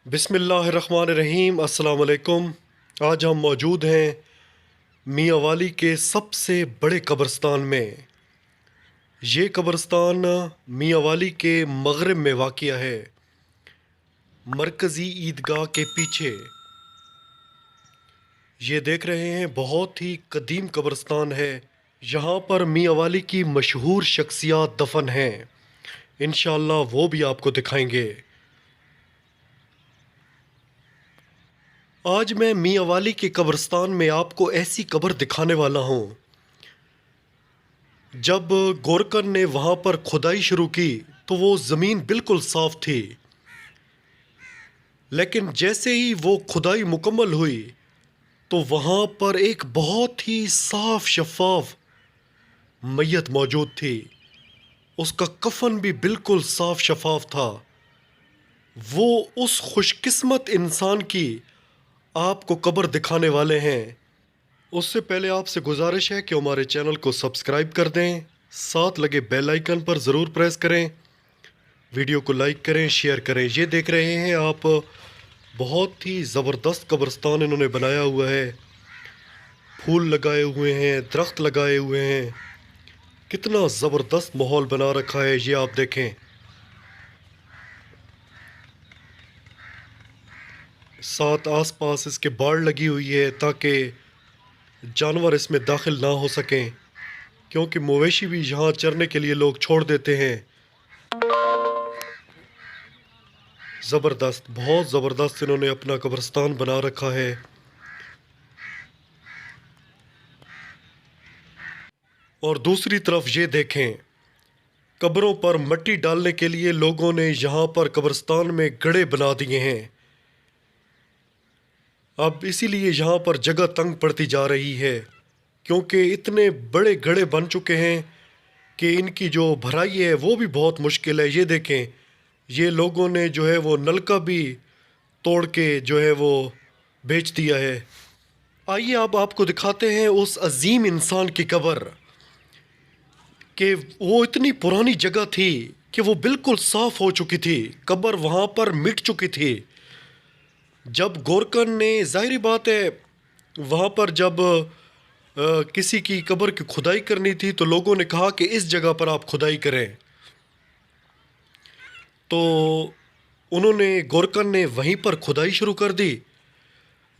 बिस्मिल्लाहिर्रहमानिर्रहीम। अस्सलाम वालेकुम। आज हम मौजूद हैं मियाँ वाली के सबसे बड़े कब्रिस्तान में। ये कब्रिस्तान मियाँ वाली के मगरिब में वाक़िया है, मरकज़ी ईदगाह के पीछे। ये देख रहे हैं, बहुत ही कदीम कब्रिस्तान है। यहाँ पर मियाँ वाली की मशहूर शख्सियात दफन हैं। इंशाअल्लाह वो भी आपको दिखाएंगे। आज मैं मियाँ वाली के कब्रिस्तान में आपको ऐसी कब्र दिखाने वाला हूँ। जब गोरकन ने वहाँ पर खुदाई शुरू की तो वो ज़मीन बिल्कुल साफ़ थी, लेकिन जैसे ही वो खुदाई मुकम्मल हुई तो वहाँ पर एक बहुत ही साफ शफाफ मैयत मौजूद थी। उसका कफन भी बिल्कुल साफ शफाफ था। वो उस खुशकिस्मत इंसान की आपको कब्र दिखाने वाले हैं। उससे पहले आपसे गुजारिश है कि हमारे चैनल को सब्सक्राइब कर दें, साथ लगे बेल आइकन पर ज़रूर प्रेस करें, वीडियो को लाइक करें, शेयर करें। ये देख रहे हैं आप, बहुत ही ज़बरदस्त कब्रिस्तान इन्होंने बनाया हुआ है। फूल लगाए हुए हैं, दरख्त लगाए हुए हैं, कितना ज़बरदस्त माहौल बना रखा है। ये आप देखें, साथ आसपास इसके बाड़ लगी हुई है ताकि जानवर इसमें दाखिल ना हो सकें, क्योंकि मवेशी भी यहाँ चरने के लिए लोग छोड़ देते हैं। ज़बरदस्त, बहुत ज़बरदस्त इन्होंने अपना कब्रिस्तान बना रखा है। और दूसरी तरफ ये देखें, कब्रों पर मिट्टी डालने के लिए लोगों ने यहाँ पर कब्रिस्तान में गड्ढे बना दिए हैं। अब इसीलिए यहाँ पर जगह तंग पड़ती जा रही है, क्योंकि इतने बड़े गड्ढे बन चुके हैं कि इनकी जो भराई है वो भी बहुत मुश्किल है। ये देखें, ये लोगों ने जो है वो नलका भी तोड़ के जो है वो बेच दिया है। आइए अब आपको दिखाते हैं उस अजीम इंसान की कब्र, कि वो इतनी पुरानी जगह थी कि वो बिल्कुल साफ़ हो चुकी थी, कब्र वहाँ पर मिट चुकी थी। जब गोरकन ने, ज़ाहिरी बात है, वहाँ पर जब किसी की कब्र की खुदाई करनी थी तो लोगों ने कहा कि इस जगह पर आप खुदाई करें, तो उन्होंने, गोरकन ने वहीं पर खुदाई शुरू कर दी।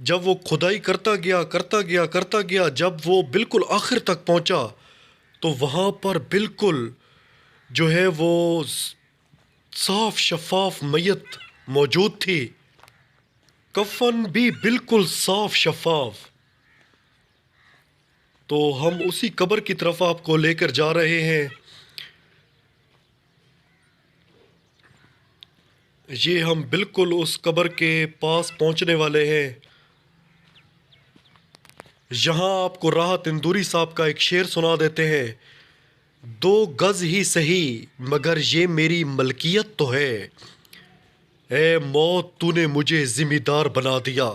जब वो खुदाई करता गया करता गया करता गया, जब वो बिल्कुल आखिर तक पहुंचा तो वहाँ पर बिल्कुल जो है वो साफ शफाफ मैयत मौजूद थी, कफन भी बिल्कुल साफ शफाफ। तो हम उसी कब्र की तरफ आपको लेकर जा रहे हैं। ये हम बिल्कुल उस कब्र के पास पहुंचने वाले हैं। यहाँ आपको राहत इंदूरी साहब का एक शेर सुना देते हैं। 2 गज ही सही मगर ये मेरी मलकियत तो है, ए मौत तूने मुझे जिम्मेदार बना दिया।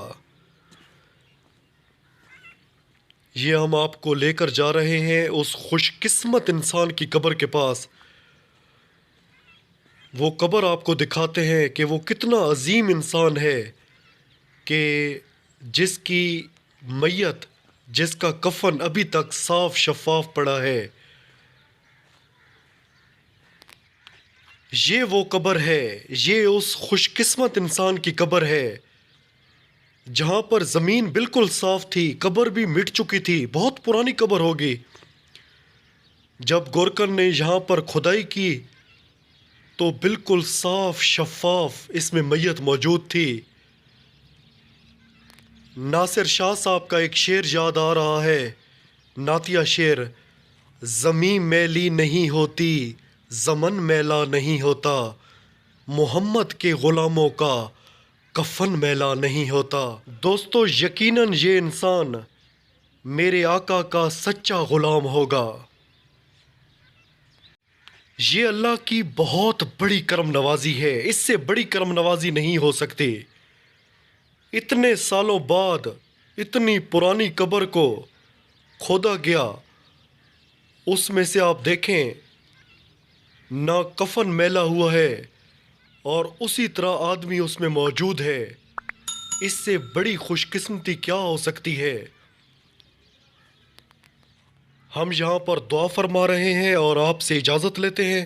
ये हम आपको लेकर जा रहे हैं उस खुशकिस्मत इंसान की कब्र के पास। वो कब्र आपको दिखाते हैं कि वो कितना अजीम इंसान है, कि जिसकी मैयत, जिसका कफन अभी तक साफ शफाफ पड़ा है। ये वो कब्र है, ये उस खुशकिस्मत इंसान की कब्र है जहाँ पर ज़मीन बिल्कुल साफ थी, कब्र भी मिट चुकी थी, बहुत पुरानी कब्र होगी। जब गोरकन ने यहाँ पर खुदाई की तो बिल्कुल साफ शफाफ इसमें मैयत मौजूद थी। नासिर शाह साहब का एक शेर याद आ रहा है, नातिया शेर, ज़मीं मैली नहीं होती, ज़मन मैला नहीं होता, मोहम्मद के ग़ुलामों का कफन मैला नहीं होता। दोस्तों, यकीनन ये इंसान मेरे आका का सच्चा ग़ुलाम होगा। ये अल्लाह की बहुत बड़ी करम नवाजी है, इससे बड़ी करम नवाजी नहीं हो सकती। इतने सालों बाद इतनी पुरानी कब्र को खोदा गया, उसमें से आप देखें ना कफन मैला हुआ है اور اسی طرح آدمی اس میں موجود ہے۔ اس سے بڑی خوش قسمتی کیا ہو سکتی ہے؟ ہم یہاں پر دعا فرما رہے ہیں اور آپ سے اجازت لیتے ہیں۔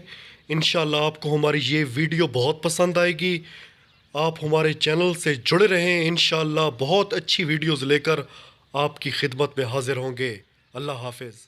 انشاءاللہ آپ کو ہماری یہ ویڈیو بہت پسند آئے گی۔ آپ ہمارے چینل سے جڑے رہیں، انشاءاللہ بہت اچھی ویڈیوز لے کر آپ کی خدمت میں حاضر ہوں گے۔ اللہ حافظ۔